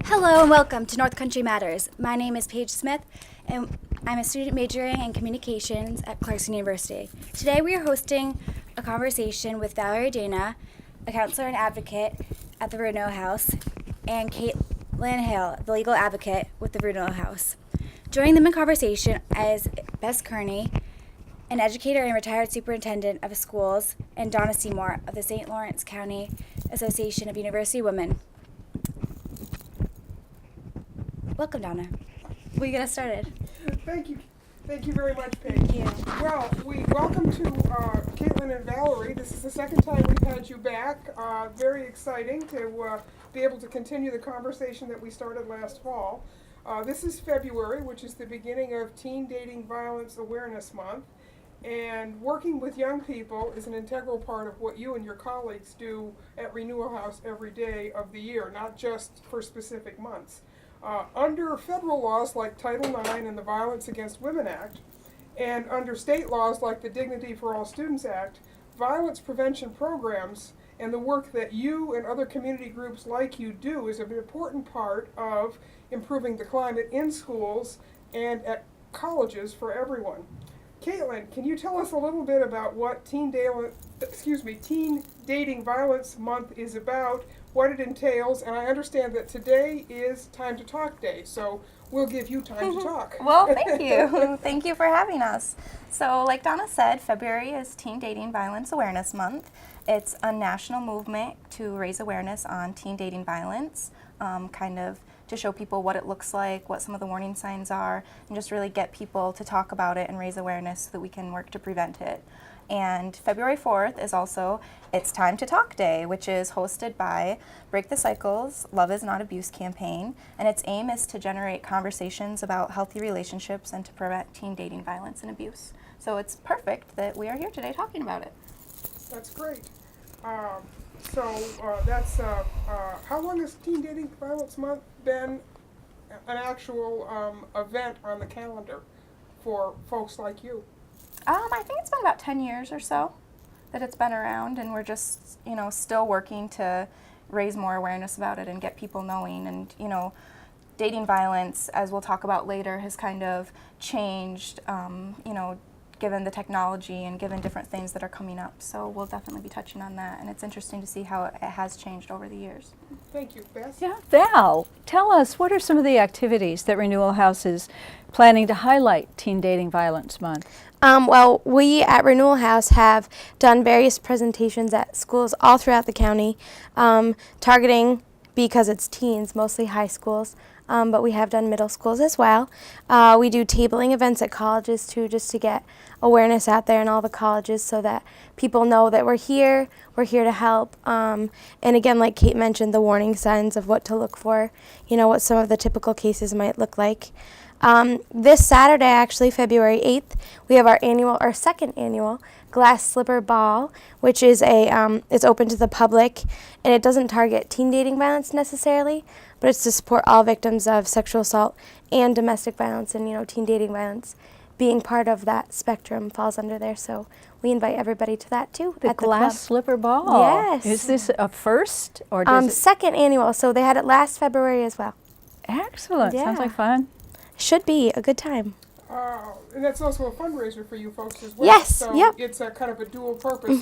Hello and welcome to North Country Matters. My name is Paige Smith and I'm a student majoring in communications at Clarkson University. Today we are hosting a conversation with Valarie Dana, a counselor and advocate at the Renewal House, and Caitlin Hill, the legal advocate with the Renewal House. Joining them in conversation is Bess Kirnie, an educator and retired superintendent of schools, and Donna Seymour of the St. Lawrence County Association of University Women. Welcome, Donna. We'll get us started. Thank you. Thank you very much, Paige. Thank you. Well, we welcome to Caitlin and Valarie. This is the second time we've had you back. Very exciting to be able to continue the conversation that we started last fall. This is February, which is the beginning of Teen Dating Violence Awareness Month. And working with young people is an integral part of what you and your colleagues do at Renewal House every day of the year, not just for specific months. Under federal laws like Title IX and the Violence Against Women Act, and under state laws like the Dignity for All Students Act, violence prevention programs and the work that you and other community groups like you do is an important part of improving the climate in schools and at colleges for everyone. Caitlin, can you tell us a little bit about what Teen Dating Violence Month is about, what it entails, and I understand that today is Time to Talk Day, so we'll give you time to talk. Well, thank you. Thank you for having us. So like Donna said, February is Teen Dating Violence Awareness Month. It's a national movement to raise awareness on teen dating violence, kind of to show people what it looks like, what some of the warning signs are, and just really get people to talk about it and raise awareness so that we can work to prevent it. And February 4th is also It's Time to Talk Day, which is hosted by Break the Cycle's Love is Not Abuse campaign, and its aim is to generate conversations about healthy relationships and to prevent teen dating violence and abuse. So it's perfect that we are here today talking about it. That's great. That's how long has Teen Dating Violence Month been an actual event on the calendar for folks like you? I think it's been about 10 years or so that it's been around, and we're just, still working to raise more awareness about it and get people knowing. And, dating violence, as we'll talk about later, has kind of changed, given the technology and given different things that are coming up. So we'll definitely be touching on that, and it's interesting to see how it has changed over the years. Thank you, Bess. Yeah, Val, tell us, what are some of the activities that Renewal House is planning to highlight Teen Dating Violence Month? Well, we at Renewal House have done various presentations at schools all throughout the county, targeting, because it's teens, mostly high schools, but we have done middle schools as well. We do tabling events at colleges too, just to get awareness out there in all the colleges so that people know that we're here to help. And again, like Kate mentioned, the warning signs of what to look for, what some of the typical cases might look like. This Saturday, actually, February 8th, we have our second annual Glass Slipper Ball, which is it's open to the public, and it doesn't target teen dating violence necessarily, but it's to support all victims of sexual assault and domestic violence, and teen dating violence being part of that spectrum falls under there. So we invite everybody to that too. The Glass Slipper Ball. Yes. Is this a first or does second annual? So they had it last February as well. Excellent. Yeah. Sounds like fun. Should be a good time. And that's also a fundraiser for you folks as well. Yes, So yep. It's a kind of a dual purpose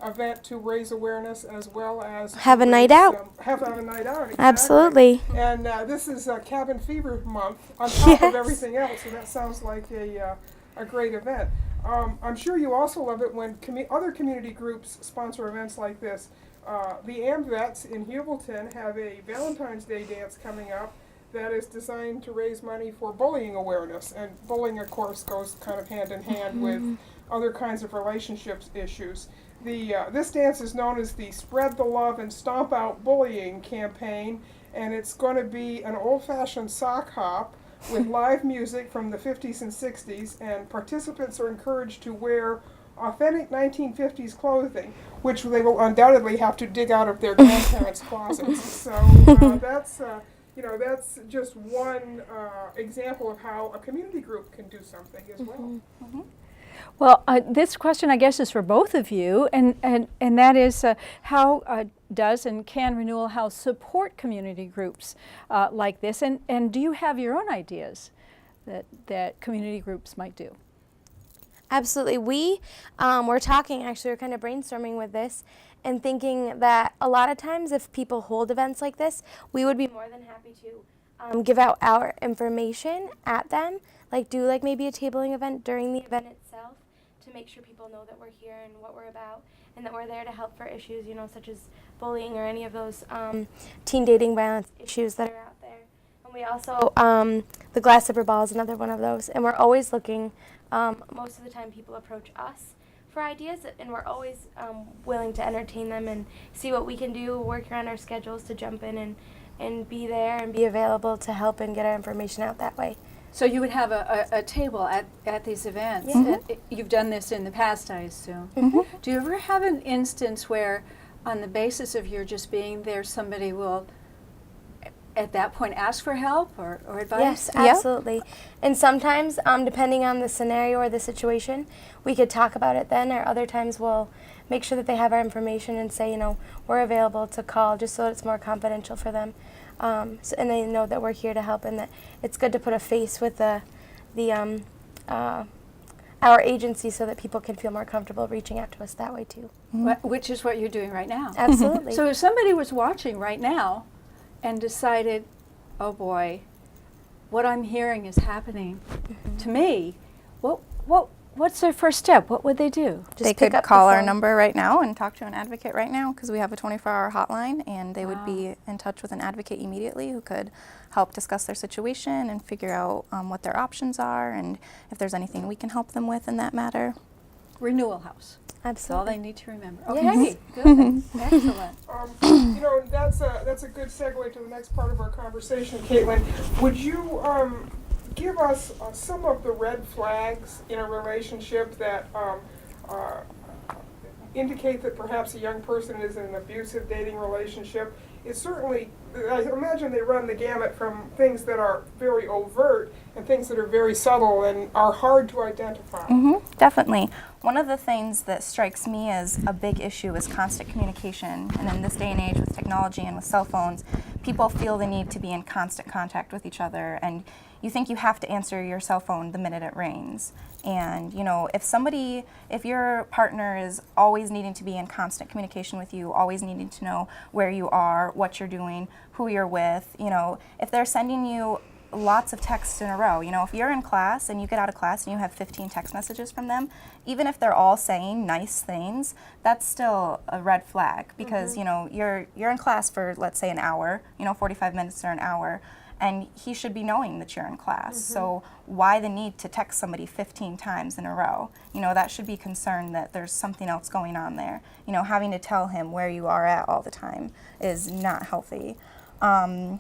event to raise awareness as well as Have a night out. Have a night out. Exactly. Absolutely. And this is Cabin Fever Month on top of Yes. everything else, so that sounds like a great event. I'm sure you also love it when other community groups sponsor events like this. The AMVETs in Hubleton have a Valentine's Day dance coming up that is designed to raise money for bullying awareness. And bullying, of course, goes kind of hand in hand with other kinds of relationships issues. This dance is known as the Spread the Love and Stomp Out Bullying campaign, and it's going to be an old-fashioned sock hop with live music from the 50s and 60s, and participants are encouraged to wear authentic 1950s clothing, which they will undoubtedly have to dig out of their grandparents' closets. So that's just one example of how a community group can do something as well. Well, this question, I guess, is for both of you, and that is how does and can Renewal House support community groups like this, and do you have your own ideas that community groups might do? Absolutely. We were talking, actually, we're kind of brainstorming with this and thinking that a lot of times if people hold events like this, we would be more than happy to give out our information at them, like do like maybe a tabling event during the event itself to make sure people know that we're here and what we're about and that we're there to help for issues, you know, such as bullying or any of those teen dating violence issues that are out there. And we also, the glass zipper ball is another one of those, and we're always looking. Most of the time people approach us for ideas, and we're always willing to entertain them and see what we can do, work around our schedules to jump in and be there and be available to help and get our information out that way. So you would have a table at these events. Yeah. You've done this in the past, I assume. Mm-hmm. Do you ever have an instance where, on the basis of your just being there, somebody will at that point ask for help or advice? Yes, Yep. absolutely. And sometimes, depending on the scenario or the situation, we could talk about it then, or other times we'll make sure that they have our information and say, you know, we're available to call just so it's more confidential for them. And they know that we're here to help and that it's good to put a face with our agency so that people can feel more comfortable reaching out to us that way too. Which is what you're doing right now. Absolutely. So if somebody was watching right now and decided, oh boy, what I'm hearing is happening to me, what's their first step? What would they do? Just They pick could up the call our phone. number right now and talk to an advocate right now because we have a 24-hour hotline, and they would be in touch with an advocate immediately who could help discuss their situation and figure out what their options are and if there's anything we can help them with in that matter. Renewal House. That's all Absolutely. they need to remember. Yes. Okay, good. Excellent. You know, that's a good segue to the next part of our conversation, Caitlin. Would you give us some of the red flags in a relationship that indicate that perhaps a young person is in an abusive dating relationship? It's certainly, I imagine they run the gamut from things that are very overt and things that are very subtle and are hard to identify. Definitely. One of the things that strikes me as a big issue is constant communication. And in this day and age with technology and with cell phones, people feel the need to be in constant contact with each other. And you think you have to answer your cell phone the minute it rings. And, you know, if your partner is always needing to be in constant communication with you, always needing to know where you are, what you're doing, who you're with, you know, if they're sending you lots of texts in a row. You know, if you're in class and you get out of class and you have 15 text messages from them, even if they're all saying nice things, that's still a red flag because, you know, you're in class for, let's say, an hour, you know, 45 minutes or an hour, and he should be knowing that you're in class. So why the need to text somebody 15 times in a row? You know, that should be concerned that there's something else going on there. You know, having to tell him where you are at all the time is not healthy. And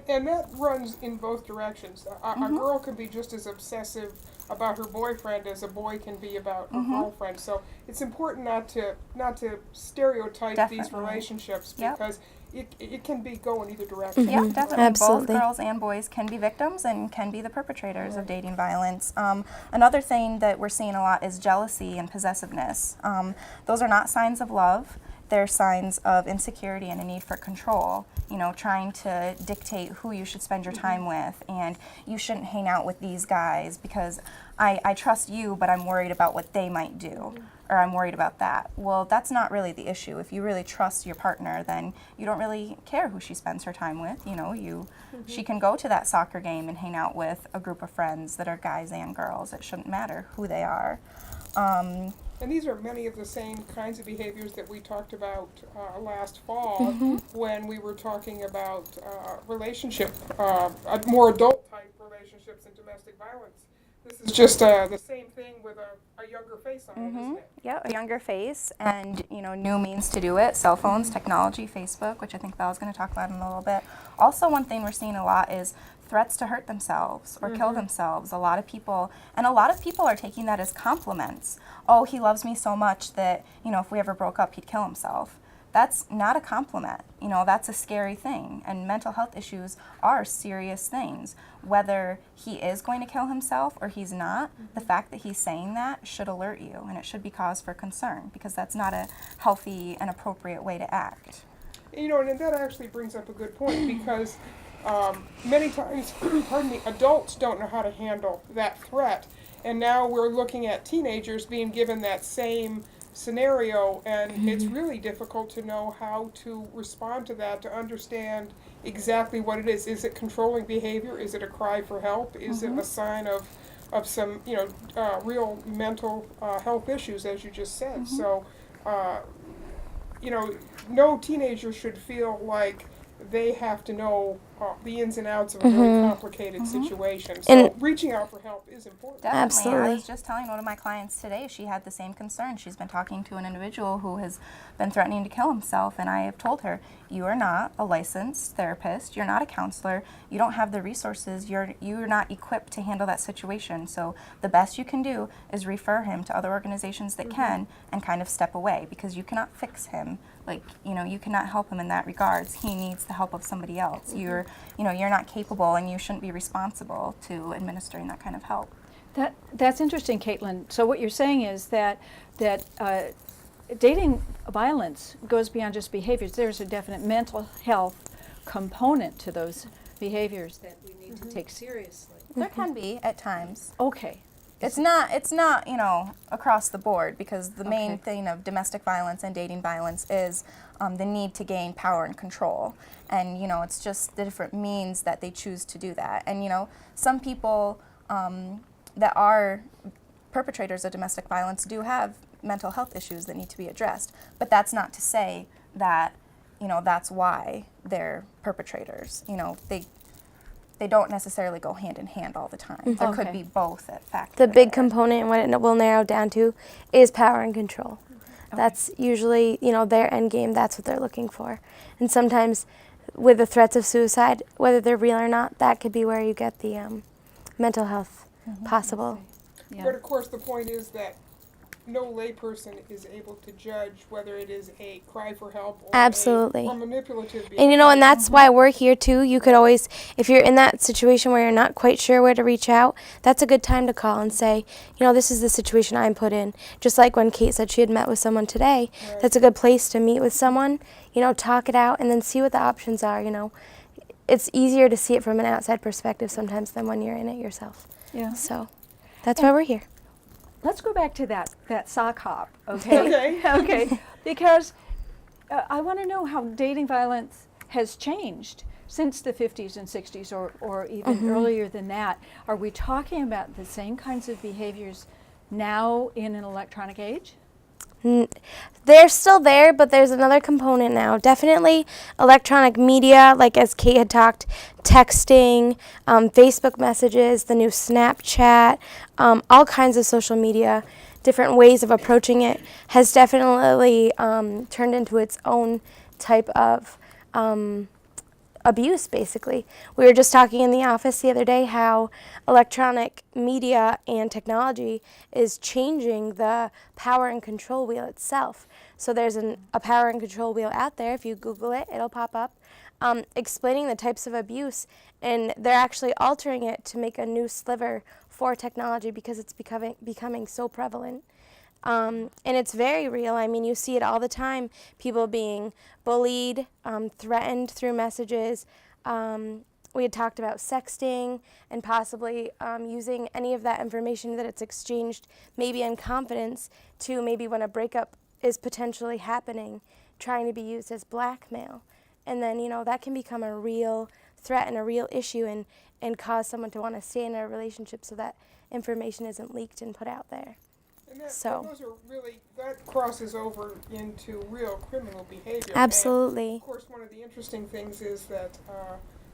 that runs in both directions. A girl can be just as obsessive about her boyfriend as a boy can be about her girlfriend. So it's important not to stereotype these Definitely. relationships Yep. because it can be go in either direction. Yeah, definitely. Absolutely. Both girls and boys can be victims and can be the perpetrators of dating violence. Another thing that we're seeing a lot is jealousy and possessiveness. Those are not signs of love. They're signs of insecurity and a need for control. You know, trying to dictate who you should spend your time with, and you shouldn't hang out with these guys because I trust you, but I'm worried about what they might do, or I'm worried about that. Well, that's not really the issue. If you really trust your partner, then you don't really care who she spends her time with. You know, she can go to that soccer game and hang out with a group of friends that are guys and girls. It shouldn't matter who they are. And these are many of the same kinds of behaviors that we talked about last fall when we were talking about more adult type relationships and domestic violence. This is just the same thing with a younger face on it, isn't it? Yeah, a younger face and, you know, new means to do it. Cell phones, technology, Facebook, which I think Val's going to talk about in a little bit. Also, one thing we're seeing a lot is threats to hurt themselves or kill themselves. A lot of people are taking that as compliments. Oh, he loves me so much that, you know, if we ever broke up, he'd kill himself. that's not a compliment. You know, that's a scary thing. And mental health issues are serious things. Whether he is going to kill himself or he's not, the fact that he's saying that should alert you, and it should be cause for concern, because that's not a healthy and appropriate way to act. You know, and that actually brings up a good point, because many times, pardon me, adults don't know how to handle that threat. And now we're looking at teenagers being given that same scenario, and it's really difficult to know how to respond to that, to understand exactly what it is. Is it controlling behavior? Is it a cry for help? Is it a sign of some, you know, real mental health issues, as you just said? So, you know, no teenager should feel like they have to know the ins and outs of a very complicated situation. So And reaching out for help is important. Definitely. I Absolutely. was just telling one of my clients today, she had the same concern. She's been talking to an individual who has been threatening to kill himself, and I have told her, you are not a licensed therapist, you're not a counselor, you don't have the resources, you're not equipped to handle that situation. So the best you can do is refer him to other organizations that can, and kind of step away, because you cannot fix him. Like, you know, you cannot help him in that regards. He needs the help of somebody else. You're not capable, and you shouldn't be responsible to administering that kind of help. That's interesting, Caitlin. So what you're saying is that dating violence goes beyond just behaviors. There's a definite mental health component to those behaviors that we need to take seriously. There can be at times. Okay. It's not, you know, across the board, because the main Okay. thing of domestic violence and dating violence is the need to gain power and control. And, you know, it's just the different means that they choose to do that. And, you know, some people that are perpetrators of domestic violence do have mental health issues that need to be addressed. But that's not to say that, you know, that's why they're perpetrators. You know, they don't necessarily go hand in hand all the time. There could Okay. be both at factor. the big there. component, and what it will narrow down to, is power and control. That's usually, you know, their end game. That's what they're looking for. And sometimes with the threats of suicide, whether they're real or not, that could be where you get the mental health possible. Yeah. But of course, the point is that no layperson is able to judge whether it is a cry for help or Absolutely. or manipulative behavior. And you know, and that's why we're here too. You could always, if you're in that situation where you're not quite sure where to reach out, that's a good time to call and say, you know, this is the situation I'm put in. Just like when Kate said she had met with someone today, that's a good place to meet with someone, you know, talk it out, and then see what the options are, you know. It's easier to see it from an outside perspective sometimes than when you're in it yourself. Yeah. So that's why we're here. Let's go back to that sock hop, okay? Okay. Okay, because I want to know how dating violence has changed since the 50s and 60s, or even earlier than that. Are we talking about the same kinds of behaviors now in an electronic age? They're still there, but there's another component now. Definitely electronic media, like as Kate had talked, texting, Facebook messages, the new Snapchat, all kinds of social media, different ways of approaching it, has definitely turned into its own type of abuse, basically. We were just talking in the office the other day how electronic media and technology is changing the power and control wheel itself. So there's a power and control wheel out there. If you Google it, it'll pop up, explaining the types of abuse, and they're actually altering it to make a new sliver for technology because it's becoming so prevalent. And it's very real. I mean, you see it all the time. People being bullied, threatened through messages. We had talked about sexting and possibly using any of that information that it's exchanged, maybe in confidence, to maybe when a breakup is potentially happening, trying to be used as blackmail. And then, you know, that can become a real threat and a real issue, and cause someone to want to stay in a relationship so that information isn't leaked and put out there. And that, So- and those are really, that crosses over into real criminal behavior. Absolutely. And of course, one of the interesting things is that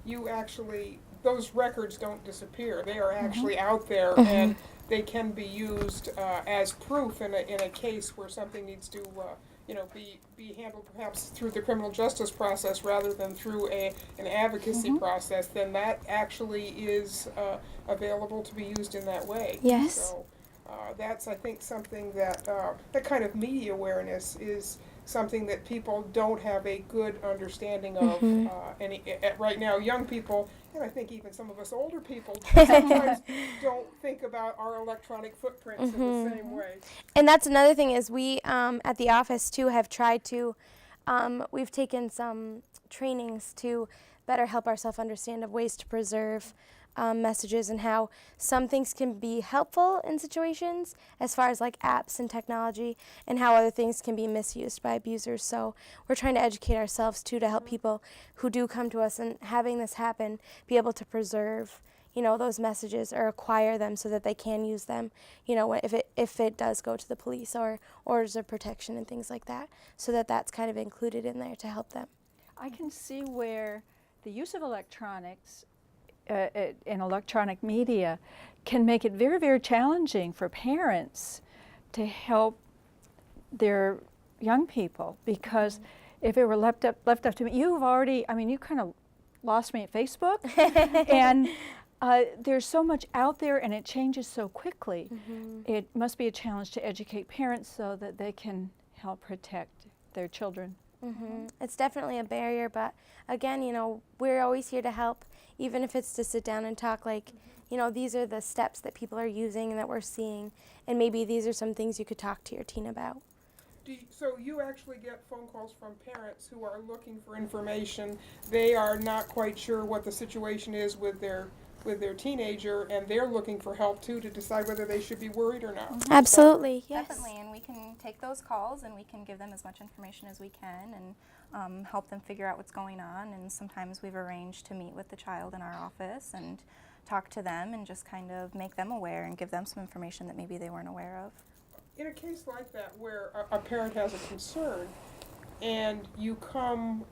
you actually, those records don't disappear. They are actually out there, and they can be used as proof in a case where something needs to be handled perhaps through the criminal justice process rather than through an advocacy process. Then that actually is available to be used in that way. Yes. So that's, I think, something that that kind of media awareness is something that people don't have a good understanding of. Right now, young people, and I think even some of us older people, sometimes don't think about our electronic footprints in the same way. And that's another thing is we at the office too have tried to, we've taken some trainings to better help ourselves understand of ways to preserve messages and how some things can be helpful in situations as far as like apps and technology, and how other things can be misused by abusers. So we're trying to educate ourselves too to help people who do come to us and having this happen be able to preserve, you know, those messages or acquire them so that they can use them, you know, if it does go to the police or orders of protection and things like that, so that that's kind of included in there to help them. I can see where the use of electronics in electronic media can make it very, very challenging for parents to help their young people, because if it were left up to me, you've already, I mean, you kind of lost me at Facebook, and there's so much out there and it changes so quickly. It must be a challenge to educate parents so that they can help protect their children. It's definitely a barrier, but again, you know, we're always here to help, even if it's to sit down and talk like, you know, these are the steps that people are using and that we're seeing, and maybe these are some things you could talk to your teen about. So you actually get phone calls from parents who are looking for information. They are not quite sure what the situation is with their teenager, and they're looking for help too to decide whether they should be worried or not. Absolutely, yes. Definitely, and we can take those calls and we can give them as much information as we can and help them figure out what's going on. And sometimes we've arranged to meet with the child in our office and talk to them and just kind of make them aware and give them some information that maybe they weren't aware of. In a case like that where a parent has a concern and you come,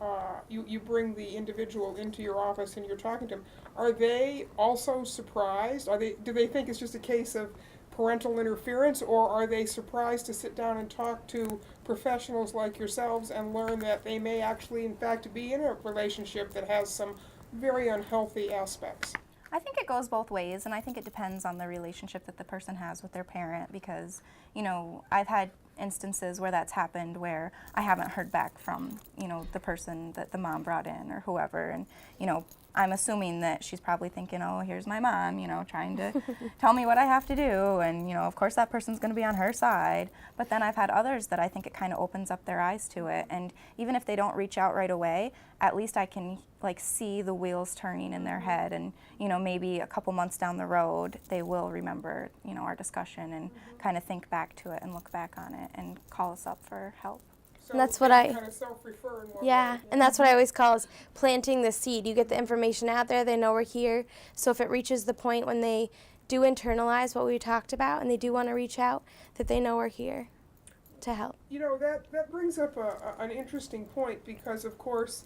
you bring the individual into your office and you're talking to them, are they also surprised? Do they think it's just a case of parental interference, or are they surprised to sit down and talk to professionals like yourselves and learn that they may actually in fact be in a relationship that has some very unhealthy aspects? I think it goes both ways, and I think it depends on the relationship that the person has with their parent, because, you know, I've had instances where that's happened where I haven't heard back from, you know, the person that the mom brought in or whoever, and, you know, I'm assuming that she's probably thinking, oh, here's my mom, you know, trying to tell me what I have to do, and, you know, of course that person's going to be on her side. But then I've had others that I think it kind of opens up their eyes to it, and even if they don't reach out right away, at least I can, like, see the wheels turning in their head, and, you know, maybe a couple months down the road they will remember, you know, our discussion and kind of think back to it and look back on it and call us up for help. So And that's what they I- kind of self-refer in one Yeah, way. and that's what I always call is planting the seed. You get the information out there, they know we're here. So if it reaches the point when they do internalize what we talked about and they do want to reach out, that they know we're here to help. You know, that brings up an interesting point, because of course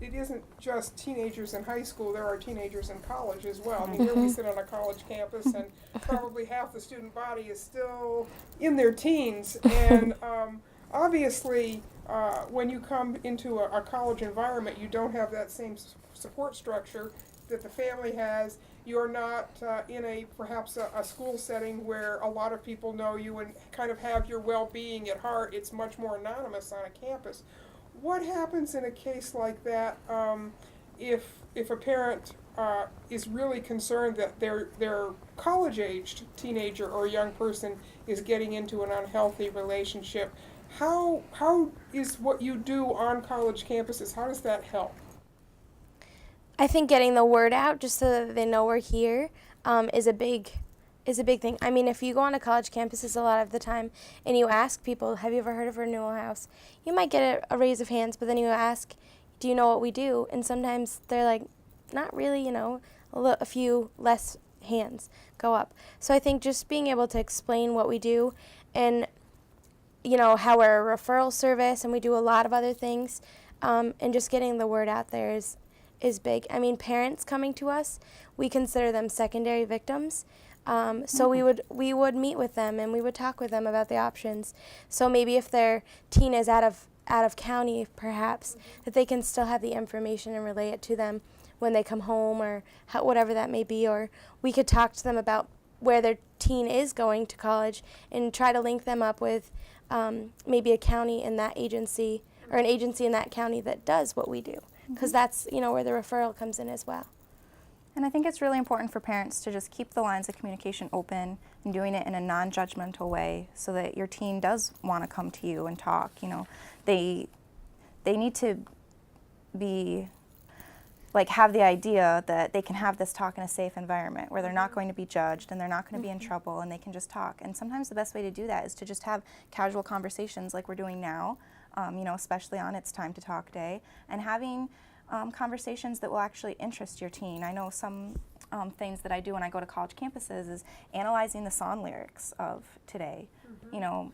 it isn't just teenagers in high school, there are teenagers in college as well. I mean, here we sit on a college campus and probably half the student body is still in their teens, and obviously when you come into a college environment, you don't have that same support structure that the family has. You're not in perhaps a school setting where a lot of people know you and kind of have your well-being at heart. It's much more anonymous on a campus. What happens in a case like that if a parent is really concerned that their college-aged teenager or young person is getting into an unhealthy relationship? How is what you do on college campuses, how does that help? I think getting the word out just so that they know we're here is a big thing. I mean, if you go on to college campuses a lot of the time and you ask people, have you ever heard of Renewal House? You might get a raise of hands, but then you ask, do you know what we do? And sometimes they're like, not really, you know, a few less hands go up. So I think just being able to explain what we do and, you know, how we're a referral service and we do a lot of other things, and just getting the word out there is big. I mean, parents coming to us, we consider them secondary victims. So we would meet with them and we would talk with them about the options. So maybe if their teen is out of county, perhaps, that they can still have the information and relay it to them when they come home, or whatever that may be. Or we could talk to them about where their teen is going to college and try to link them up with maybe a county in that agency or an agency in that county that does what we do, because that's, you know, where the referral comes in as well. And I think it's really important for parents to just keep the lines of communication open and doing it in a non-judgmental way so that your teen does want to come to you and talk. You know, they need to be, like, have the idea that they can have this talk in a safe environment where they're not going to be judged and they're not going to be in trouble and they can just talk. And sometimes the best way to do that is to just have casual conversations like we're doing now, you know, especially on It's Time to Talk Day, and having conversations that will actually interest your teen. I know some things that I do when I go to college campuses is analyzing the song lyrics of today. You know,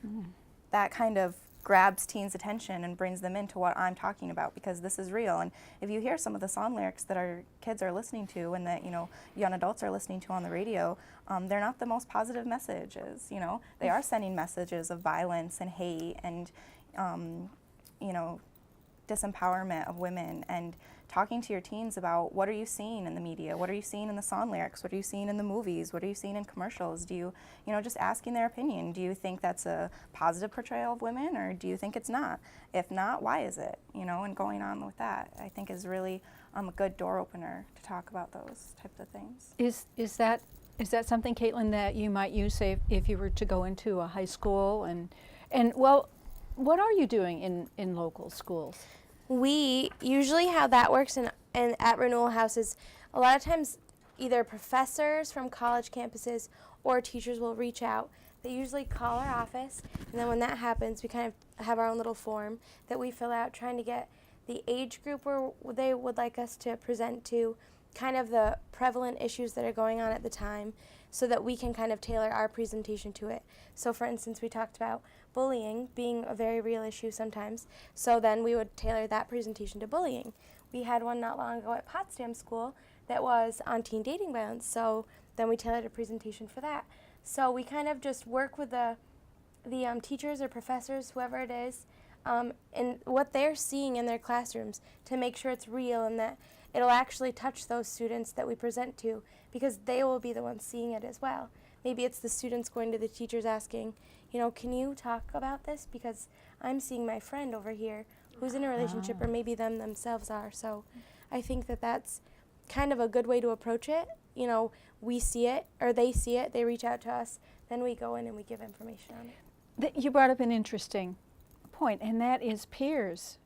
that kind of grabs teens' attention and brings them into what I'm talking about, because this is real. And if you hear some of the song lyrics that our kids are listening to and that, you know, young adults are listening to on the radio, they're not the most positive messages. You know, they are sending messages of violence and hate and, you know, disempowerment of women. And talking to your teens about, what are you seeing in the media? What are you seeing in the song lyrics? What are you seeing in the movies? What are you seeing in commercials? Do you know, just asking their opinion. Do you think that's a positive portrayal of women, or do you think it's not? If not, why is it? You know, and going on with that, I think is really a good door opener to talk about those types of things. Is that something, Caitlin, that you might use, say, if you were to go into a high school and well, what are you doing in local schools? We usually, how that works in at Renewal House is a lot of times either professors from college campuses or teachers will reach out. They usually call our office, and then when that happens, we kind of have our own little form that we fill out, trying to get the age group where they would like us to present to, kind of the prevalent issues that are going on at the time, so that we can kind of tailor our presentation to it. So for instance, we talked about bullying being a very real issue sometimes, so then we would tailor that presentation to bullying. We had one not long ago at Potsdam School that was on teen dating violence, so then we tailored a presentation for that. So we kind of just work with the teachers or professors, whoever it is, and what they're seeing in their classrooms to make sure it's real and that it'll actually touch those students that we present to, because they will be the ones seeing it as well. Maybe it's the students going to the teachers asking, you know, can you talk about this? Because I'm seeing my friend over here who's in a relationship, or maybe them themselves are. So I think that that's kind of a good way to approach it. You know, we see it, or they see it, they reach out to us, then we go in and we give information on it. You brought up an interesting point, and that is peers.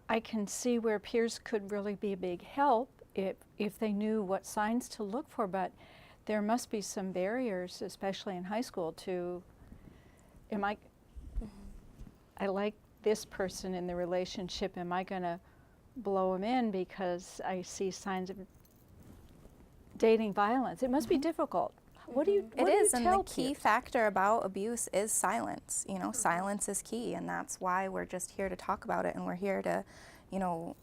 I can see where peers could really be a big help if they knew what signs to look for, but there must be some barriers, especially in high school, to, I like this person in the relationship, am I going to blow him in because I see signs of dating violence? It must be difficult. What do you It is, tell and the key peers? factor about abuse is silence. You know, silence is key, and that's why we're just here to talk about it, and we're here to, you know,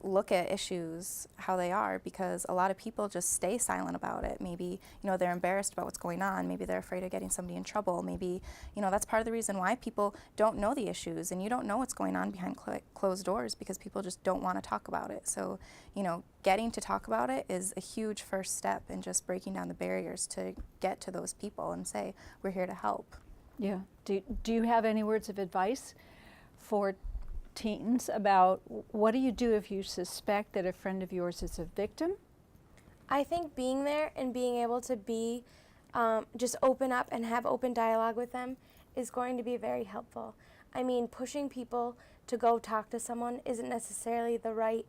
look at issues how they are, because a lot of people just stay silent about it. Maybe, you know, they're embarrassed about what's going on. Maybe they're afraid of getting somebody in trouble. Maybe, you know, that's part of the reason why people don't know the issues, and you don't know what's going on behind closed doors, because people just don't want to talk about it. So, you know, getting to talk about it is a huge first step in just breaking down the barriers to get to those people and say, we're here to help. Yeah. Do you have any words of advice for teens about what do you do if you suspect that a friend of yours is a victim? I think being there and being able to be just open up and have open dialogue with them is going to be very helpful. I mean, pushing people to go talk to someone isn't necessarily the right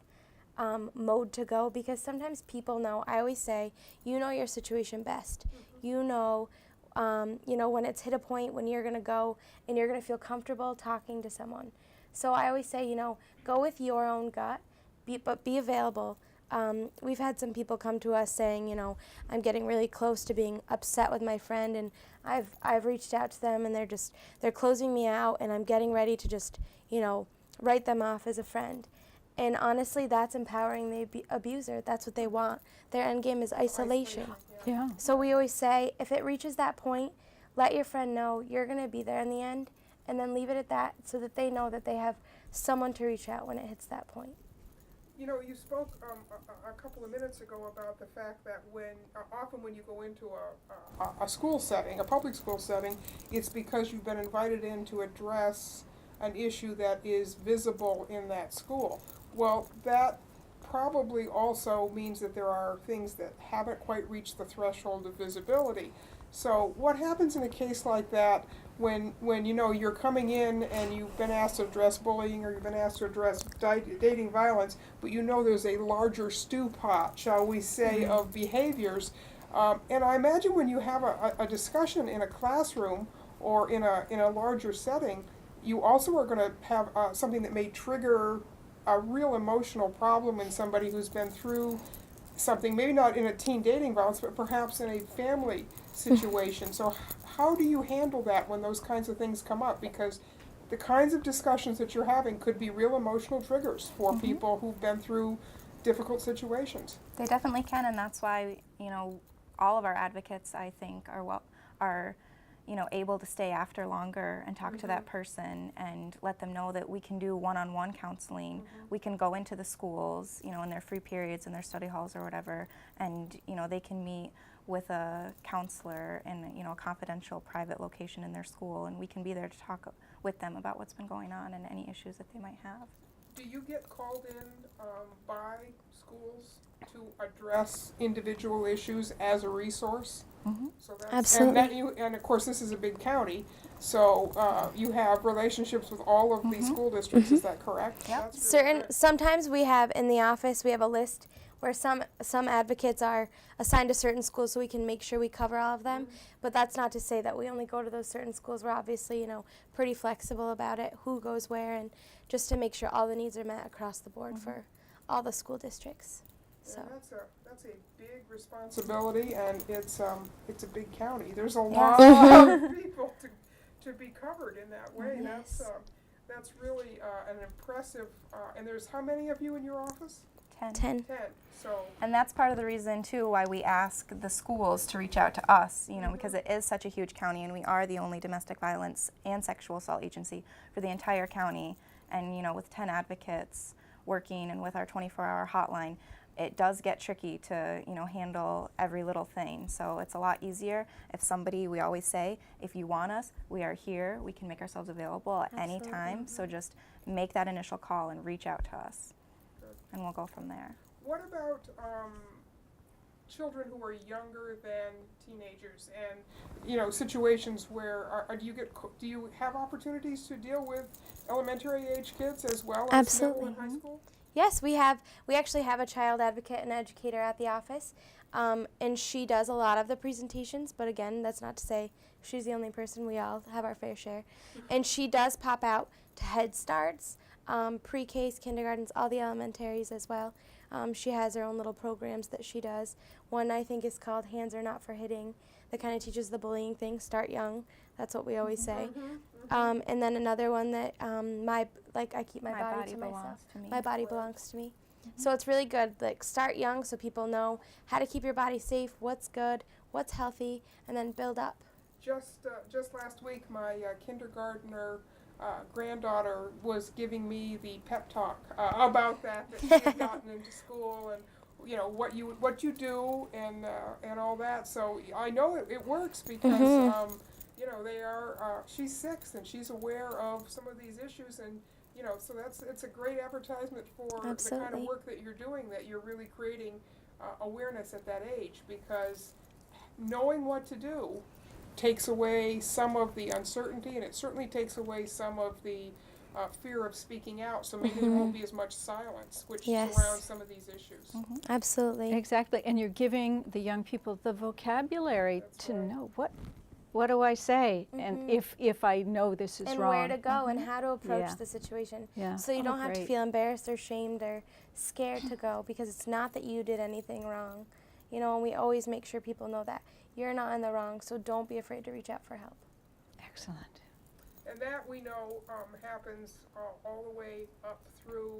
mode to go, because sometimes people know. I always say, you know your situation best. You know, when it's hit a point when you're going to go and you're going to feel comfortable talking to someone. So I always say, you know, go with your own gut, but be available. We've had some people come to us saying, you know, I'm getting really close to being upset with my friend, and I've reached out to them, and they're closing me out, and I'm getting ready to just, you know, write them off as a friend. And honestly, that's empowering the abuser. That's what they want. Their end game is isolation. Yeah. So we always say, if it reaches that point, let your friend know you're going to be there in the end, and then leave it at that, so that they know that they have someone to reach out when it hits that point. You know, you spoke a couple of minutes ago about the fact that often when you go into a school setting, a public school setting, it's because you've been invited in to address an issue that is visible in that school. Well, that probably also means that there are things that haven't quite reached the threshold of visibility. So what happens in a case like that when you know you're coming in and you've been asked to address bullying or you've been asked to address dating violence, but you know there's a larger stew pot, shall we say, of behaviors. And I imagine when you have a discussion in a classroom or in a larger setting, you also are going to have something that may trigger a real emotional problem in somebody who's been through something, maybe not in a teen dating violence, but perhaps in a family situation. So how do you handle that when those kinds of things come up? Because the kinds of discussions that you're having could be real emotional triggers for people who've been through difficult situations. They definitely can, and that's why, you know, all of our advocates, I think, are you know, able to stay after longer and talk to that person and let them know that we can do one-on-one counseling. We can go into the schools, you know, in their free periods in their study halls or whatever, and, you know, they can meet with a counselor in, you know, a confidential private location in their school, and we can be there to talk with them about what's been going on and any issues that they might have. Do you get called in by schools to address individual issues as a resource? So that's, Absolutely. And of course, this is a big county, so you have relationships with all of the school districts. Is that correct? Yep. That's really good. Sometimes we have in the office, we have a list where some advocates are assigned to certain schools so we can make sure we cover all of them. But that's not to say that we only go to those certain schools. We're obviously, you know, pretty flexible about it, who goes where, and just to make sure all the needs are met across the board for all the school districts. So. Yeah, that's a big responsibility, and it's a big county. There's a lot of people to be covered in that way. Yes. That's really an impressive. And there's how many of you in your office? 10. 10. So. And that's part of the reason, too, why we ask the schools to reach out to us, you know, because it is such a huge county, and we are the only domestic violence and sexual assault agency for the entire county. And, you know, with 10 advocates working and with our 24-hour hotline, it does get tricky to, you know, handle every little thing. So it's a lot easier if somebody, we always say, if you want us, we are here. We can make ourselves available at any time. So just make that initial call and reach out to us, and we'll go from there. What about children who are younger than teenagers, and you know, situations where do you have opportunities to deal with elementary age kids as well as middle and high school? Yes, we actually have a child advocate and educator at the office, and she does a lot of the presentations, but again, that's not to say she's the only person. We all have our fair share. And she does pop out to Head Starts, pre-Ks, kindergartens, all the elementaries as well. She has her own little programs that she does. One I think is called Hands Are Not for Hitting, that kind of teaches the bullying thing. Start young, that's what we always say. And then another one that I keep my body to myself. My body belongs to me. So it's really good. Like, start young so people know how to keep your body safe, what's good, what's healthy, and then build up. Just last week, my kindergartner granddaughter was giving me the pep talk about that she had gotten into school, and you know what you do and all that. So I know it works because you know they are. She's 6 and she's aware of some of these issues, and you know, so it's a great advertisement for the kind of work that you're doing. That you're really creating awareness at that age, because knowing what to do takes away some of the uncertainty, and it certainly takes away some of the fear of speaking out, so maybe there won't be as much silence, which surrounds some of these issues. Absolutely. Exactly, and you're giving the young people the vocabulary to know what do I say, and if I know this is and wrong. where to go and how to approach the situation. So you don't have to feel embarrassed or shamed or scared to go, because it's not that you did anything wrong. You know, and we always make sure people know that you're not in the wrong, so don't be afraid to reach out for help. Excellent. And that we know happens all the way up through,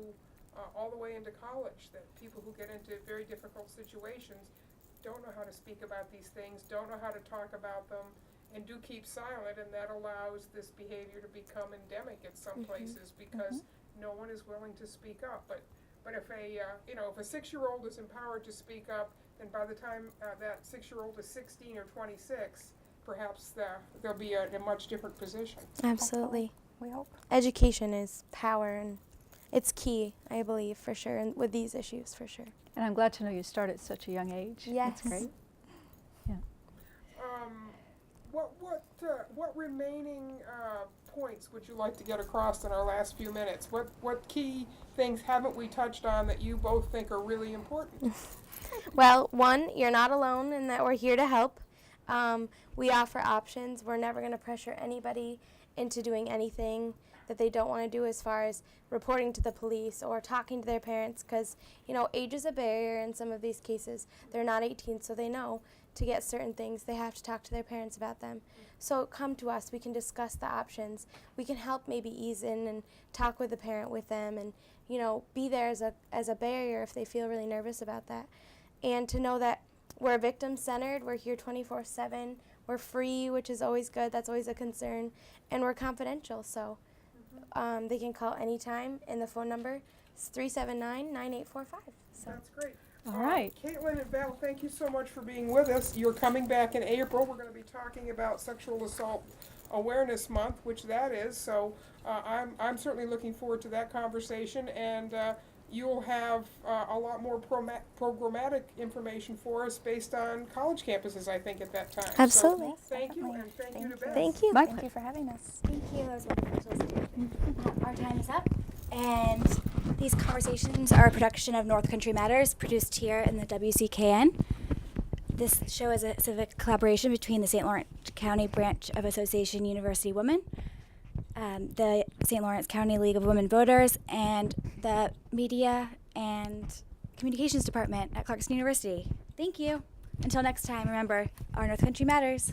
all the way into college, that people who get into very difficult situations don't know how to speak about these things, don't know how to talk about them, and do keep silent, and that allows this behavior to become endemic at some places, because no one is willing to speak up. But But if if a 6-year-old is empowered to speak up, then by the time that 6-year-old is 16 or 26, perhaps they'll be in a much different position. Absolutely. We hope. Education is power, and it's key, I believe, for sure, and with these issues, for sure. And I'm glad to know you start at such a young age. Yes. That's great. Yeah. What remaining points would you like to get across in our last few minutes? What key things haven't we touched on that you both think are really important? Well, one, you're not alone and that we're here to help. We offer options. We're never going to pressure anybody into doing anything that they don't want to do as far as reporting to the police or talking to their parents because, age is a barrier in some of these cases. They're not 18, so they know to get certain things, they have to talk to their parents about them. So come to us. We can discuss the options. We can help maybe ease in and talk with the parent with them and, be there as a barrier if they feel really nervous about that. And to know that we're victim-centered, we're here 24/7, we're free, which is always good, that's always a concern, and we're confidential, so they can call anytime, and the phone number is 379-9845. So. That's great. All right. Caitlin and Val, thank you so much for being with us. You're coming back in April. We're going to be talking about Sexual Assault Awareness Month, which that is, so I'm certainly looking forward to that conversation, and you'll have a lot more programmatic information for us based on college campuses, I think, at that time. Absolutely. So thank you, Definitely. and thank you Thank to you. Beth. Thank you. My Thank you for having us. Thank you. That was wonderful to listen to. Our time is up, and these conversations are a production of North Country Matters, produced here in the WCKN. This show is a civic collaboration between the St. Lawrence County branch of Association University Women, the St. Lawrence County League of Women Voters, and the Media and Communications Department at Clarkson University. Thank you. Until next time, remember, our North Country Matters.